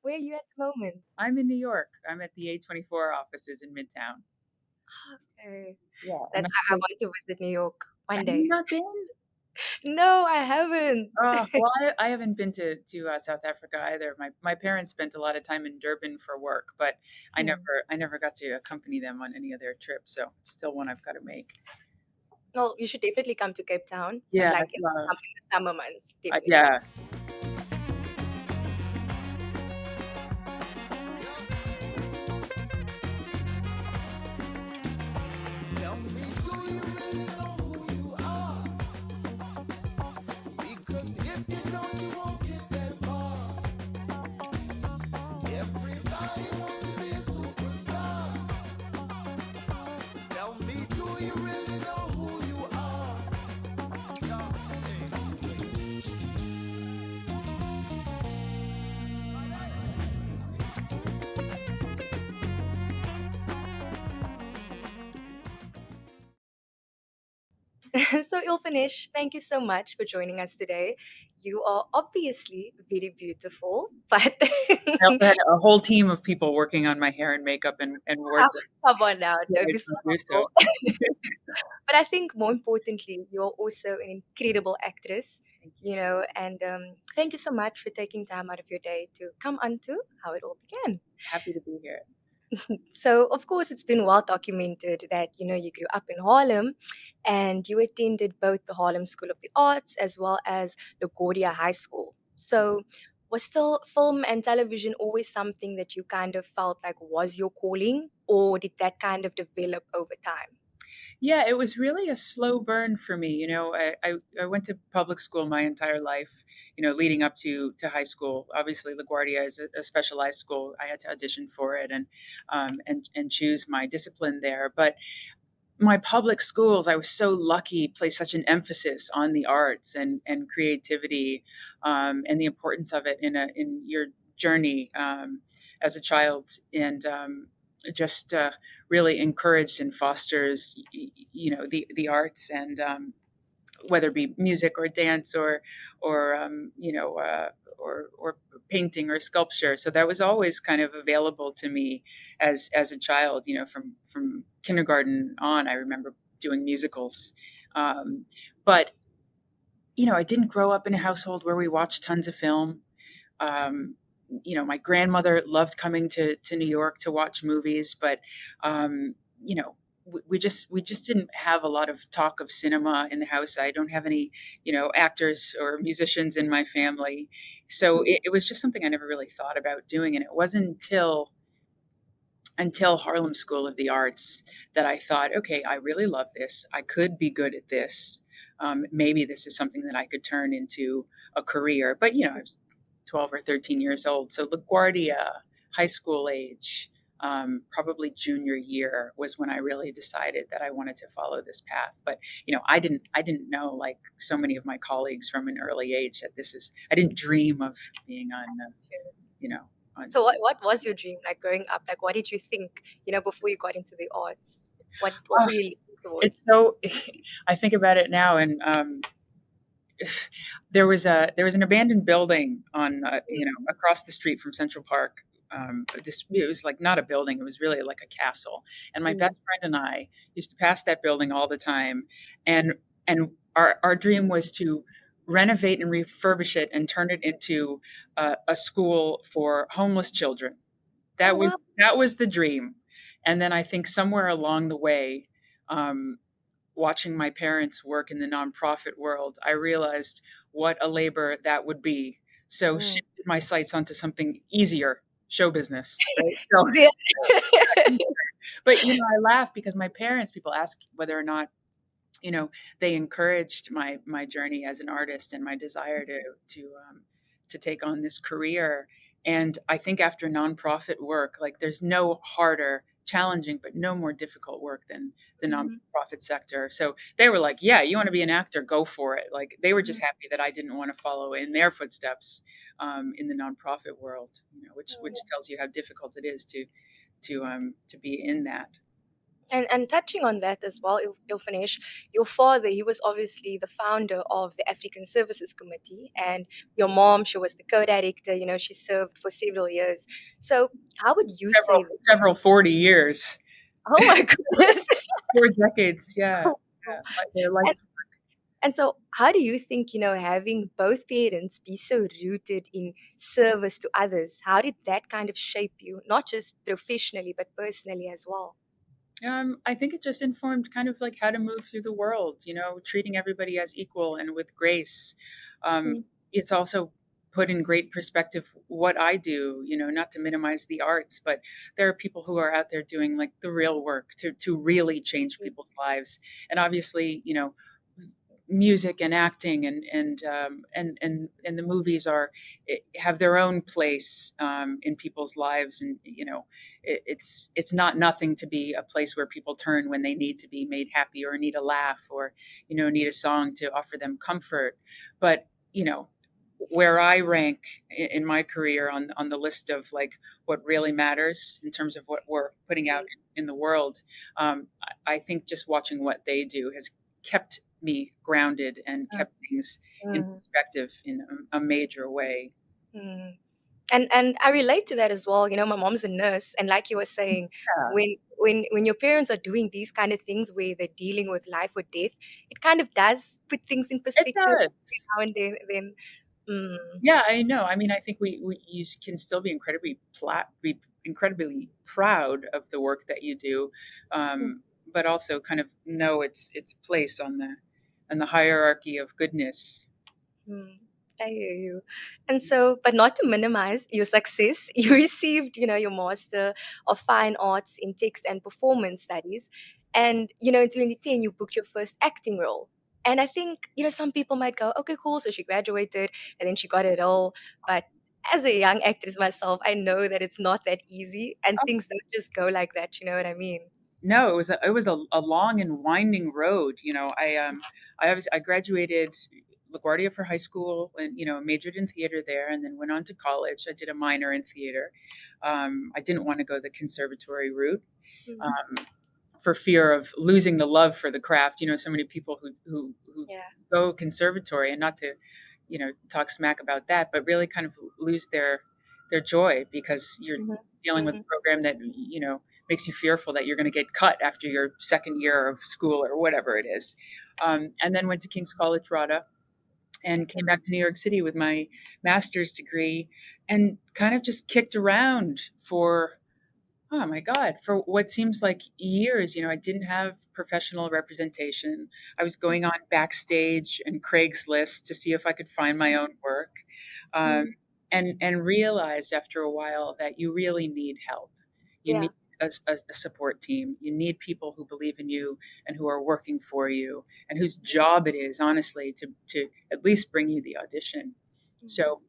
Where are you at the moment? I'm in New York. I'm at the A24 offices in Midtown. Okay. Yeah, and That's how I want to visit New York one have you day. not been? No, I haven't. Well, I haven't been to South Africa either. My parents spent a lot of time in Durban for work, but Hmm. I never got to accompany them on any of their trips. So it's still one I've got to make. Well, you should definitely come to Cape Town, but Yeah, like in the summer months, definitely. yeah. Tell me, do you really know who you are? Because if you don't, you won't get that far. Everybody wants to be a superstar. Tell me, do you really know who you are? Yeah, So, Ilfenesh, thank you so much for joining us today. You are obviously very beautiful, but I also had a whole team of people working on my hair and makeup and oh, wardrobe. come on now, Yeah, don't I be so didn't do so. humble. But I think more importantly, you're also an incredible actress, and thank you so much for taking time out of your day to come onto how it all began. Happy to be here. So, of course, it's been well documented that, you grew up in Harlem and you attended both the Harlem School of the Arts as well as LaGuardia High School. So, was still film and television always something that you kind of felt like was your calling, or did that kind of develop over time? Yeah, it was really a slow burn for me. I went to public school my entire life, leading up to high school. Obviously, LaGuardia is a specialized school. I had to audition for it and choose my discipline there. But my public schools, I was so lucky, place such an emphasis on the arts and creativity, and the importance of it in your journey as a child, and just really encouraged and fosters, the arts, and whether it be music or dance or painting or sculpture. So that was always kind of available to me as a child. From kindergarten on, I remember doing musicals. But I didn't grow up in a household where we watched tons of film. Um, my grandmother loved coming to New York to watch movies, but um, you know, we just didn't have a lot of talk of cinema in the house. I don't have any, actors or musicians in my family, so it was just something I never really thought about doing. And it wasn't until Harlem School of the Arts that I thought, okay, I really love this. I could be good at this. Maybe this is something that I could turn into a career. But I was 12 or 13 years old, so LaGuardia, high school age, probably junior year was when I really decided that I wanted to follow this path. But I didn't know, like so many of my colleagues from an early age, that this is. I didn't dream of being on, you know, on. So, what was your dream like growing up? Like, what did you think, before you got into the arts? What were you leaning It's towards? so I think about it now, and there was an abandoned building on across the street from Central Park. This It was like not a building; it was really like a castle. And my Mm. best friend and I used to pass that building all the time, and our dream was to renovate and refurbish it and turn it into a school for homeless children. Oh, That wow. was the dream. And then I think somewhere along the way, um, watching my parents work in the nonprofit world, I realized what a labor that would be. So Mm. shifted my sights onto something easier, show business, right? So, Easier. but I laugh because my parents, people ask whether or not they encouraged my journey as an artist and my desire to take on this career. And I think after nonprofit work, like there's no harder, challenging, but no more difficult work than the Mhm. nonprofit sector. So they were like, "Yeah, you want to be an actor? Go for it." Like they were just Mhm. happy that I didn't want to follow in their footsteps in the nonprofit world, which tells you how difficult it is to be in that. And touching on that as well, Ilfenesh, your father, he was obviously the founder of the African Services Committee, and your mom, she was the co-director. She served for several years. So, how would you say this? Several 40 years, Oh my goodness! 4 decades. Yeah, yeah. Their and, life's and so, how do you think, having both parents be so rooted in service to others, how did that kind of shape you, not just professionally, but personally as well? I think it just informed kind of like how to move through the world, treating everybody as equal and with grace. Um, Mm, it's also put in great perspective what I do, not to minimize the arts, but there are people who are out there doing like the real work to really change people's lives. And obviously, music and acting and the movies have their own place in people's lives, and it's not nothing to be a place where people turn when they need to be made happy or need a laugh or need a song to offer them comfort. But where I rank in my career on the list of like what really matters in terms of what we're putting out in the world, I think just watching what they do has kept me grounded and kept things in mm, perspective in a major way. mm. And I relate to that as well. My mom's a nurse, and like you were saying, Yeah, when your parents are doing these kind of things where they're dealing with life or death, it kind of does put things in it perspective does. now and then. Mm, Yeah, I know. I mean, I think we you can still be be incredibly proud of the work that you do, mm, but also kind of know its place on the hierarchy of goodness. mm. I hear you. And so, but not to minimize your success, you received, your Master of Fine Arts in Text and Performance Studies. And, in 2010, you booked your first acting role. And I think, some people might go, okay, cool. So she graduated and then she got it all. But as a young actress myself, I know that it's not that easy and things don't just go like that. You know what I mean? No, it was a long and winding road. I graduated LaGuardia for high school and majored in theater there, and then went on to college. I did a minor in theater. I didn't want to go the conservatory route Mm, um, for fear of losing the love for the craft. So many people who yeah. go conservatory, and not to talk smack about that, but really kind of lose their joy because you're Hmm. dealing with a Hmm. program that makes you fearful that you're going to get cut after your second year of school or whatever it is. And then went to King's College Rada and came back to New York City with my master's degree, and kind of just kicked around for, oh my God, for what seems like years. I didn't have professional representation. I was going on Backstage and Craigslist to see if I could find my own work, um, Mm, and realized after a while that you really need help. You yeah. need a support team. You need people who believe in you and who are working for you and whose job it is, honestly, to at least bring you the audition. Mm, So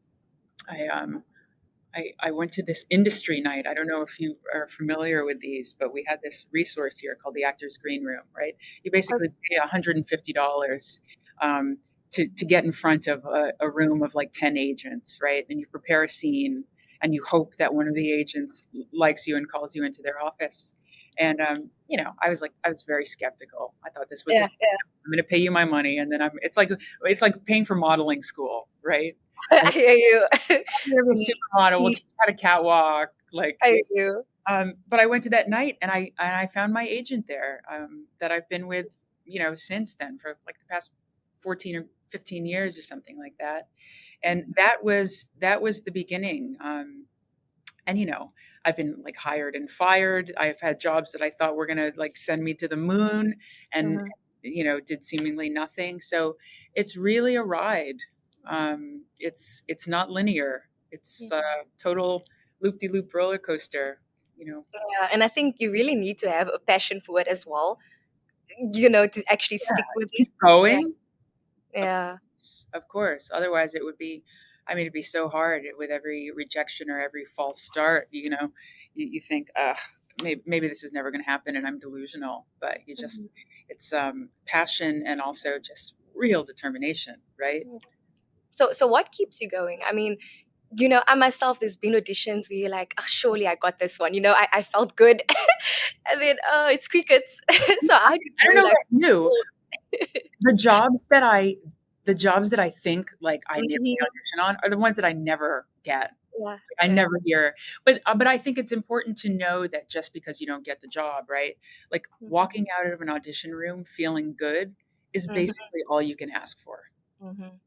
I I went to this industry night. I don't know if you are familiar with these, but we had this resource here called the Actors Green Room, right? You basically okay. pay $150 um, to get in front of a room of like 10 agents, right? And you prepare a scene and you hope that one of the agents likes you and calls you into their office. And, I was very skeptical. I thought this was a, Yeah, yeah. I'm going to pay you my money. And then it's like paying for modeling school, right? I hear you. You're a supermodel. We'll Mm, teach you how to catwalk. Like, I hear you. but I went to that night and I found my agent there that I've been with, since then for like the past 14 or 15 years or something like that. And that was the beginning. And I've been like hired and fired. I've had jobs that I thought were gonna like send me to the moon, and Mhm. did seemingly nothing. So it's really a ride. It's not linear. It's a total loop de loop roller coaster. Yeah, and I think you really need to have a passion for it as well, to actually Yeah, stick with it. keep Yeah, going. Of yeah. course, of course. Otherwise, it would be. I mean, it'd be so hard with every rejection or every false start. You think, maybe this is never going to happen, and I'm delusional. But Mhm. it's passion and also just real determination, right? So what keeps you going? I mean, I myself, there's been auditions where you're like, oh, surely I got this one. I felt good. And then, oh, it's crickets. So how do you I don't know, know like, about you. oh, The jobs that I think like I maybe mhm, audition on are the ones that I never get. yeah, I yeah. never hear. But I think it's important to know that just because you don't get the job, right? Like Mhm, walking out of an audition room feeling good is mhm, basically all you can ask for, mhm.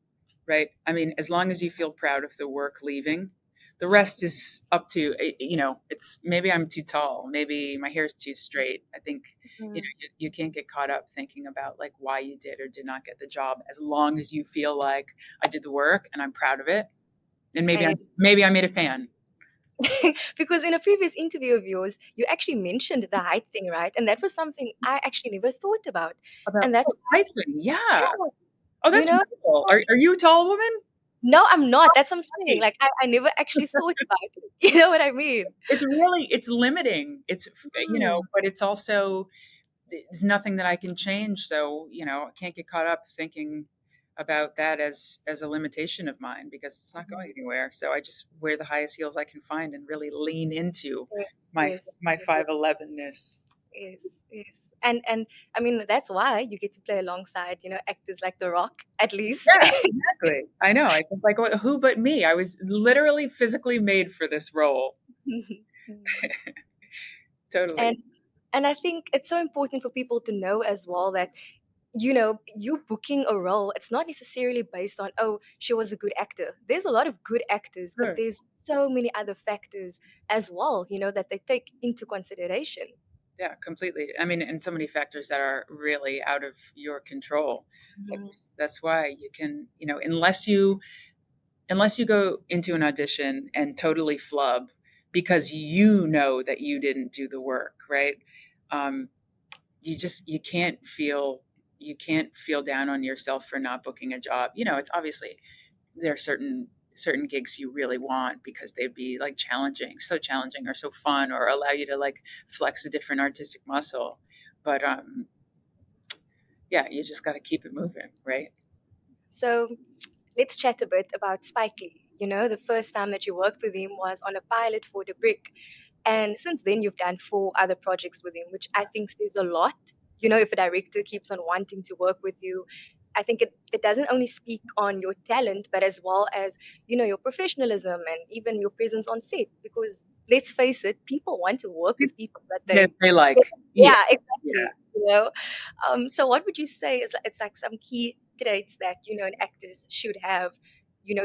right? I mean, as long as you feel proud of the work leaving, the rest is up to it's maybe I'm too tall, maybe my hair's too straight. I think Mhm. you can't get caught up thinking about like why you did or did not get the job as long as you feel like I did the work and I'm proud of it. And I maybe I made a fan. because in a previous interview of yours, you actually mentioned the height thing, right? And that was something I actually never thought about. About And that's oh, why, hiking, yeah. yeah, Oh, you that's know, wonderful. Are you a tall woman? no, I'm not. That's what I'm saying. Right. Like, I never actually thought about it. You know what I mean? It's limiting. Mm, But it's also there's nothing that I can change. So, I can't get caught up thinking about that as a limitation of mine because it's not mhm. going anywhere. So I just wear the highest heels I can find and really lean into Yes, my yes, my yes, 5'11-ness. yes, yes. And I mean, that's why you get to play alongside, actors like The Rock, at least. Yeah, exactly. I know. I think like who but me? I was literally physically made for this role. Mhm. Totally. And and I think it's so important for people to know as well that you booking a role, it's not necessarily based on, oh, she was a good actor. There's a lot of good actors, but Sure. there's so many other factors as well, that they take into consideration. Yeah, completely. I mean, and so many factors that are really out of your control. Mhm, That's why you can, unless you go into an audition and totally flub because you know that you didn't do the work, right? Um, you can't feel down on yourself for not booking a job. It's obviously there are certain gigs you really want because they'd be like so challenging or so fun or allow you to like flex a different artistic muscle. But yeah, you just got to keep it moving, right? So let's chat a bit about Spike Lee. The first time that you worked with him was on a pilot for The Brick. And since then, you've done four other projects with him, which I think says a lot. If a director keeps on wanting to work with you, I think it doesn't only speak on your talent, but as well as, your professionalism and even your presence on set. Because let's face it, people want to work with people that That they, they like. Yeah, yeah, yeah. exactly. So what would you say is it's like some key traits that, an actor should have,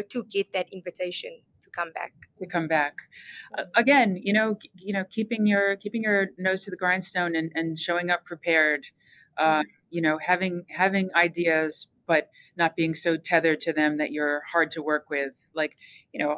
to get that invitation to come back? To come back again, keeping your nose to the grindstone and showing up prepared, uh, Mhm, having ideas but not being so tethered to them that you're hard to work with. Like,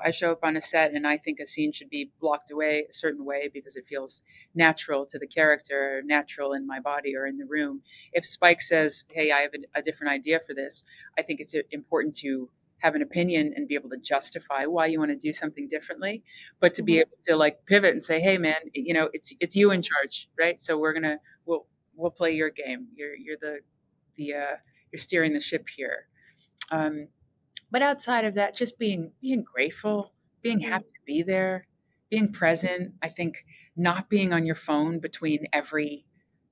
I show up on a set and I think a scene should be blocked away a certain way because it feels natural to the character, natural in my body or in the room. If Spike says, hey, I have a different idea for this, I think it's important to have an opinion and be able to justify why you want to do something differently, but to be mhm, able to like pivot and say, "Hey, man, it's you in charge, right? So we'll play your game. You're the you're steering the ship here." Um, but outside of that, just being grateful, being mhm. happy to be there, being present. I think not being on your phone between every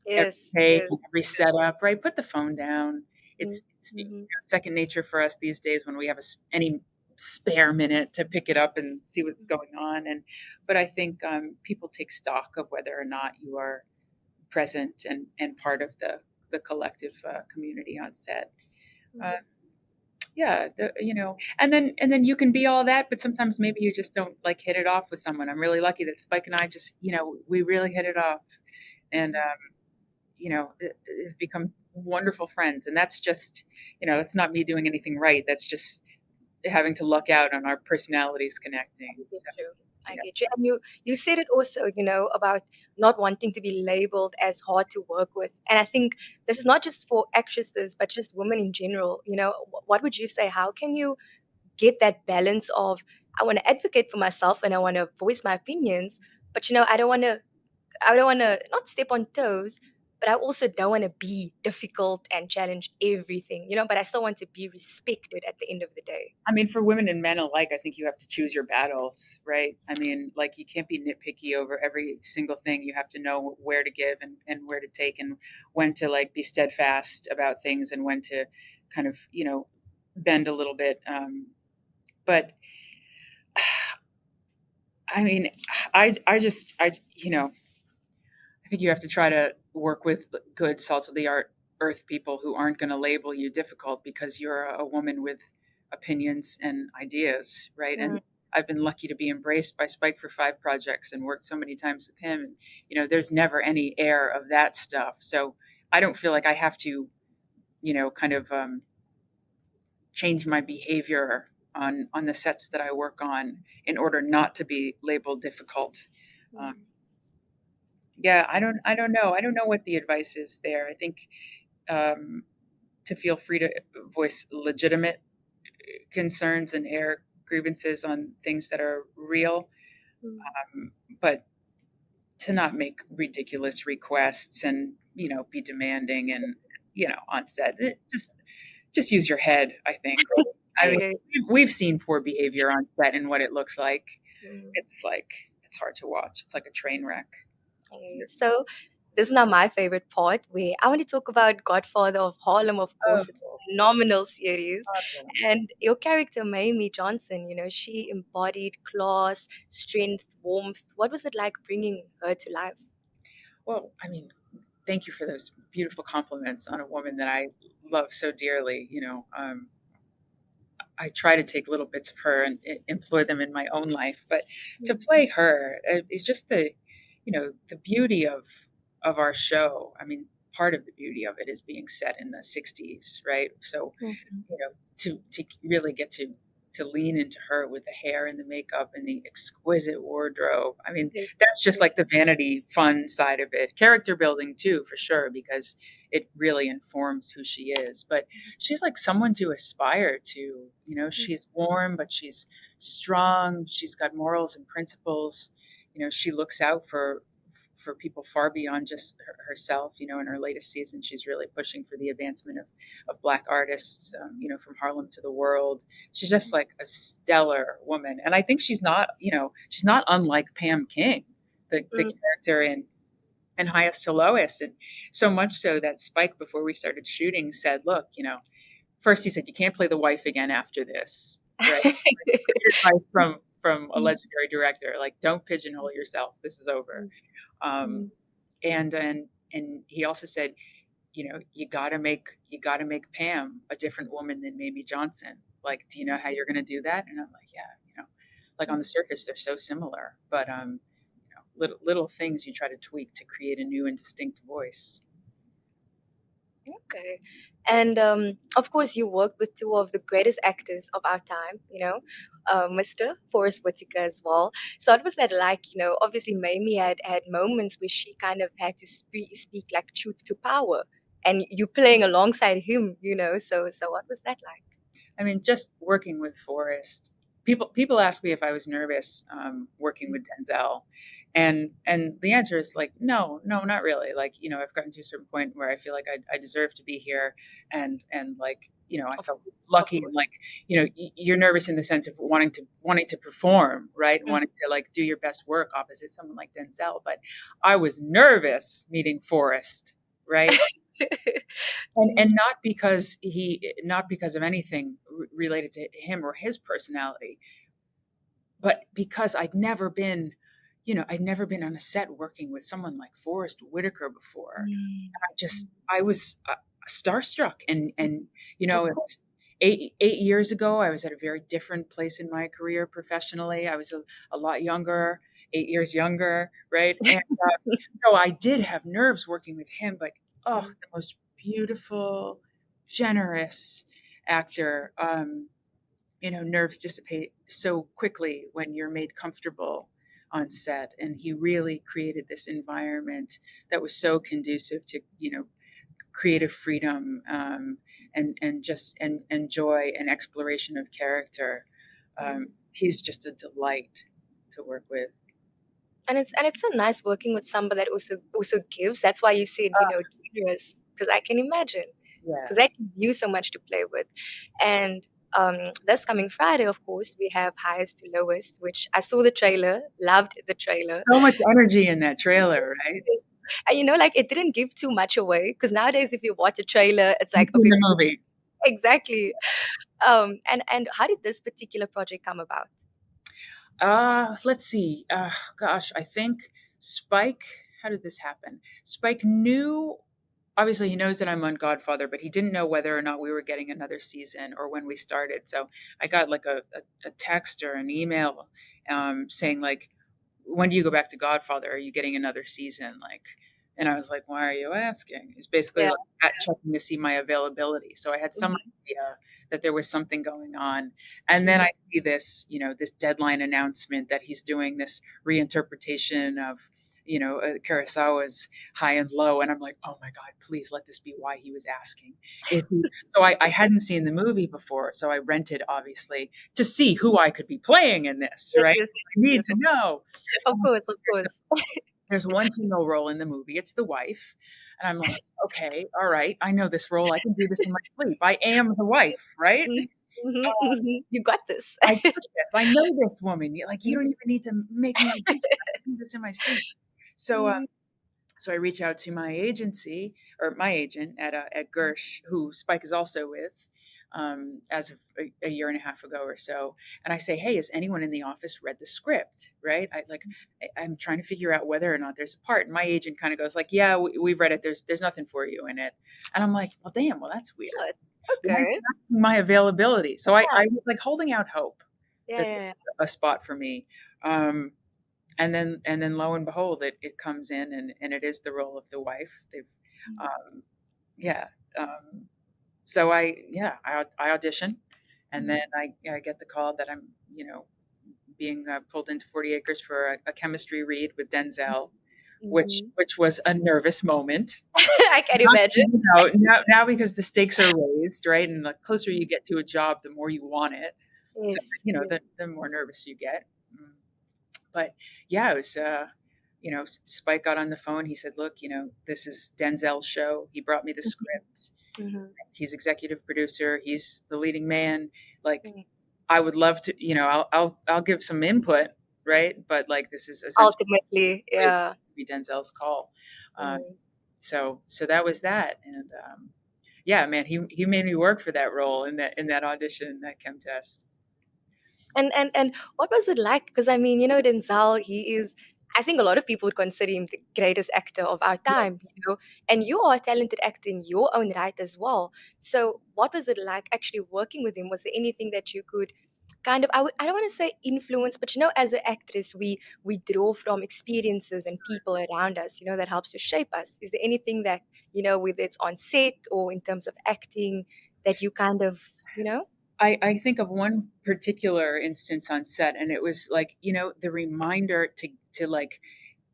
Yes, take yes. and every setup, right? Put the phone down. It's Mhm, second nature for us these days when we have any spare minute to pick it up and see what's going on. But I think people take stock of whether or not you are present and part of the collective community on set. Uh, mhm, yeah, and then you can be all that, but sometimes maybe you just don't like hit it off with someone. I'm really lucky that Spike and I just we really hit it off, and mhm. have become wonderful friends. And that's just, that's not me doing anything right. That's just having to luck out on our personalities connecting. I get So, you. I yeah, get you. And you said it also, about not wanting to be labeled as hard to work with. And I think this is not just for actresses, but just women in general. What would you say? How can you get that balance of, I want to advocate for myself and I want to voice my opinions, but I don't want to not step on toes, but I also don't want to be difficult and challenge everything, but I still want to be respected at the end of the day. I mean, for women and men alike, I think you have to choose your battles, right? I mean, like you can't be nitpicky over every single thing. You have to know where to give and where to take and when to like be steadfast about things and when to kind of, bend a little bit. But I mean, I think you have to try to work with good, salt of the art earth people who aren't going to label you difficult because you're a woman with opinions and ideas, right? Mm, And I've been lucky to be embraced by Spike for 5 projects and worked so many times with him. And, there's never any air of that stuff. So I don't feel like I have to, kind of change my behavior on the sets that I work on in order not to be labeled difficult. Um, mm, yeah, I don't know. I don't know what the advice is there. I think um, to feel free to voice legitimate concerns and air grievances on things that are real, mm, but to not make ridiculous requests and be demanding and on set. Just use your head. I think. I mean, yeah, we've seen poor behavior on set and what it looks like. mm, It's like it's hard to watch. It's like a train wreck. yeah. So this is now my favorite part where I want to talk about Godfather of Harlem, of course. It's Oh, a phenomenal series. awesome. And your character, Mamie Johnson, she embodied class, strength, warmth. What was it like bringing her to life? Well, I mean, thank you for those beautiful compliments on a woman that I love so dearly. I try to take little bits of her and employ them in my own life, but to Mm, play her is just the beauty of our show. I mean, part of the beauty of it is being set in the '60s, right? So mhm, to really get to lean into her with the hair and the makeup and the exquisite wardrobe. I mean, yeah, that's just like the vanity fun side of it. Character building too, for sure, because it really informs who she is. But she's like someone to aspire to. mm, She's warm, but she's strong. She's got morals and principles. She looks out for people far beyond just herself. In her latest season, she's really pushing for the advancement of Black artists, from Harlem to the world. She's just like a stellar woman. And I think she's not unlike Pam King, the mm. character in Highest to Lowest. And so much so that Spike, before we started shooting, said, look, first he said, you can't play the wife again after this, right? Great advice from a Mm, legendary director. Like, don't pigeonhole yourself. This is over. mm, Um, mm, and he also said, you gotta make Pam a different woman than Mamie Johnson. Like, do you know how you're gonna do that? And I'm like, yeah, like on the mm. surface they're so similar, but little things you try to tweak to create a new and distinct voice. Okay. And of course, you worked with two of the greatest actors of our time, Mr. Forest Whitaker as well. So what was that like? Obviously, Mamie had moments where she kind of had to speak like truth to power, and you playing alongside him, So what was that like? I mean, just working with Forrest. People ask me if I was nervous working with Denzel, and the answer is like no, no, not really. Like I've gotten to a certain point where I feel like I deserve to be here, and like I Of felt course, of lucky and course. like you're nervous in the sense of wanting to perform, right, and Mm. wanting to like do your best work opposite someone like Denzel. But I was nervous meeting Forrest, right? And Mm, not because of anything related to him or his personality, but because I'd never been on a set working with someone like Forest Whitaker before. mm, I was starstruck, mm. and Of it was course. 8 years ago. I was at a very different place in my career professionally. I was a lot younger, 8 years younger, right? And so I did have nerves working with him, but oh, Mm, the most beautiful, generous actor. Nerves dissipate so quickly when you're made comfortable on set, and he really created this environment that was so conducive to creative freedom, and joy and exploration of character. mm. He's just a delight to work with. And it's so nice working with somebody that also gives. That's why you said, generous, because I can imagine, Yeah. because that gives you so much to play with. And this coming Friday, of course, we have Highest to Lowest, which I saw the trailer, loved the trailer. So much energy in that trailer, right? Yes. And like it didn't give too much away, because nowadays if you watch a trailer, it's You've like, seen okay, the movie. exactly. And how did this particular project come about? Let's see. Gosh, I think Spike, how did this happen? Spike knew, obviously, he knows that I'm on Godfather, but he didn't know whether or not we were getting another season or when we started. So I got like a text or an email saying, like, when do you go back to Godfather? Are you getting another season? Like, and I was like, why are you asking? It's basically Yeah. like at checking to see my availability. So I had some Mhm, idea that there was something going on. And then mhm. I see this, this deadline announcement that he's doing this reinterpretation of, Kurosawa's High and Low. And I'm like, oh my God, please let this be why he was asking. So I hadn't seen the movie before. So I rented, obviously, to see who I could be playing in this, Yes, right? yes, I yes, need yes. to know. Of course, of course. There's one female role in the movie. It's the wife. And I'm like, okay, all right. I know this role. I can do this in my sleep. I am the wife, right? Mhm, mhm, mhm. You got this. I got this. I know this woman. Like, you don't even need to make me audition. I can do this in my sleep. So, Mhm, so I reach out to my agency or my agent at Gersh, who Spike is also with, as of a year and a half ago or so. And I say, hey, has anyone in the office read the script? Right? I'm trying to figure out whether or not there's a part. And my agent kind of goes like, yeah, we've read it. There's nothing for you in it. And I'm like, well, damn, well, that's weird. good. Why Okay. my availability? So Yeah, I was like holding out hope yeah, that yeah, there's yeah. a spot for me. Um, and then lo and behold, it comes in, and it is the role of the wife. They've Mhm, um, yeah. So I audition, and then mhm, I get the call that I'm being pulled into 40 Acres for a chemistry read with Denzel, which mhm. which was a nervous moment. I can Not, imagine. now because the stakes are raised, right? And the closer you get to a job, the more you want it. So Yes, yes. the more nervous you get. Mm. But yeah, it was. Spike got on the phone. He said, "Look, this is Denzel's show. He brought me the Mhm, script. mhm, He's executive producer. He's the leading man. Like, mhm. I would love to. I'll give some input, right? But like, this is essentially Ultimately, going yeah. to be Denzel's call. Um, Mm. so that was that, and yeah, man, he made me work for that role in that audition, that chem test. And what was it like? Because I mean, Denzel, he is. I think a lot of people would consider him the greatest actor of our time. And you are a talented actor in your own right as well. So, what was it like actually working with him? Was there anything that you could kind of? I don't want to say influence, but as an actress, we draw from experiences and people around us. That helps to shape us. Is there anything that whether it's on set or in terms of acting, that you kind of I think of one particular instance on set, and it was like, the reminder to like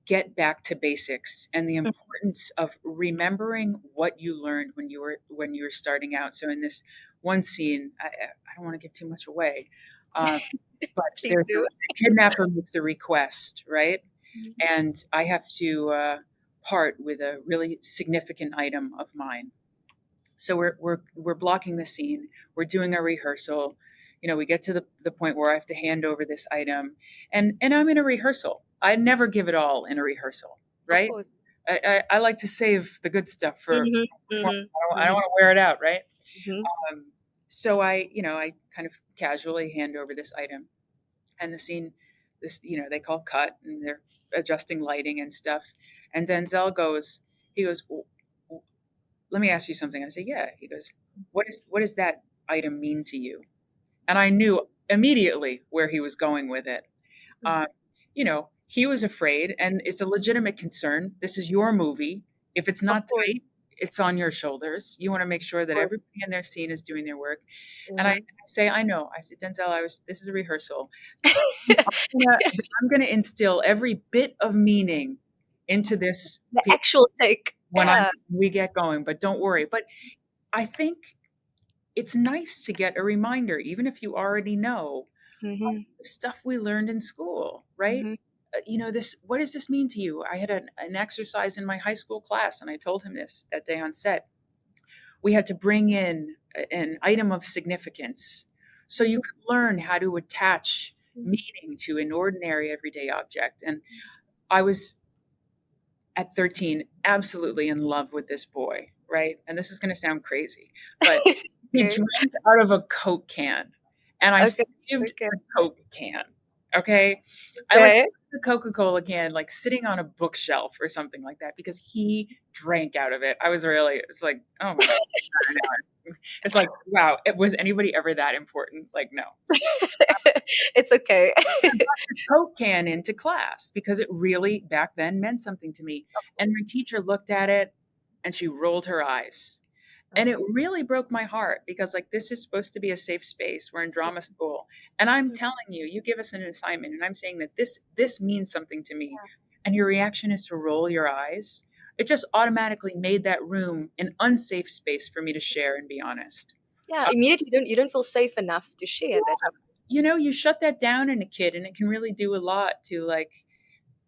get back to basics and the importance of remembering what you learned when you were starting out. So in this one scene, I don't want to give too much away, um, but please there's do? a kidnapper makes a request, right? Mhm. And I have to part with a really significant item of mine. So we're blocking the scene. We're doing a rehearsal. We get to the point where I have to hand over this item, and I'm in a rehearsal. I never give it all in a rehearsal, Of right? course. I like to save the good stuff for Mhm, performance. mhm, I don't mhm, want to wear it out, right? mhm. So I kind of casually hand over this item, and the scene, they call cut, and they're adjusting lighting and stuff. And Denzel he goes, let me ask you something. I say, yeah. He goes, what does that item mean to you? And I knew immediately where he was going with it. Mhm. He was afraid, and it's a legitimate concern. This is your movie. If it's Of not tight, course, it's on your shoulders. You want to make sure of that course. everybody in their scene is doing their work. And I Mhm. say, I know. I said, Denzel, this is a rehearsal. I'm gonna instill every bit of meaning into this The piece actual take. when Yeah. we get going. But don't worry. But I think it's nice to get a reminder, even if you already know Mhm, the stuff we learned in school, right? mhm. this, what does this mean to you? I had an exercise in my high school class, and I told him this that day on set. We had to bring in an item of significance so you could learn how to attach meaning to an ordinary everyday object. And I was at 13 absolutely in love with this boy, right? And this is going to sound crazy, but he Okay. drank out of a Coke can, and I Okay. saved Okay. the Coke can. Okay. I like Okay. the Coca-Cola can like sitting on a bookshelf or something like that because he drank out of it. It's like, oh my God. It's like, wow, was anybody ever that important? Like, no. It's okay. Coke can into class because it really back then meant something to me. And my teacher looked at it and she rolled her eyes. And it really broke my heart because, like, this is supposed to be a safe space. We're in drama school. And I'm telling you, you give us an assignment and I'm saying that this means something to me. And your reaction is to roll your eyes. It just automatically made that room an unsafe space for me to share and be honest. Yeah, immediately you don't feel safe enough to share that. You shut that down in a kid and it can really do a lot to like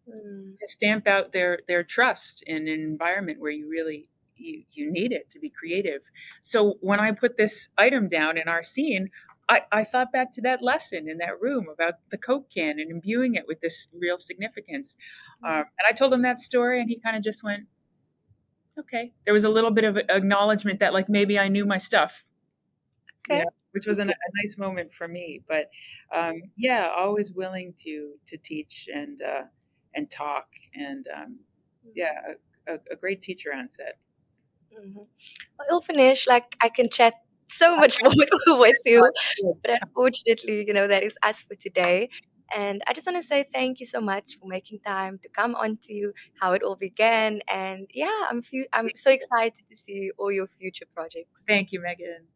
Mm, to stamp out their trust in an environment where you really you need it to be creative. So when I put this item down in our scene, I thought back to that lesson in that room about the Coke can and imbuing it with this real significance. And I told him that story and he kind of just went, okay. There was a little bit of acknowledgement that like maybe I knew my stuff, okay. which was a nice moment for me. But yeah, always willing to teach and talk and yeah, a great teacher on set. Mhm. Well, Ilfenesh, like I can chat so much more with you, but unfortunately, that is us for today. And I just want to say thank you so much for making time to come on to how it all began. And yeah, I'm so excited to see all your future projects. Thank you, Megan.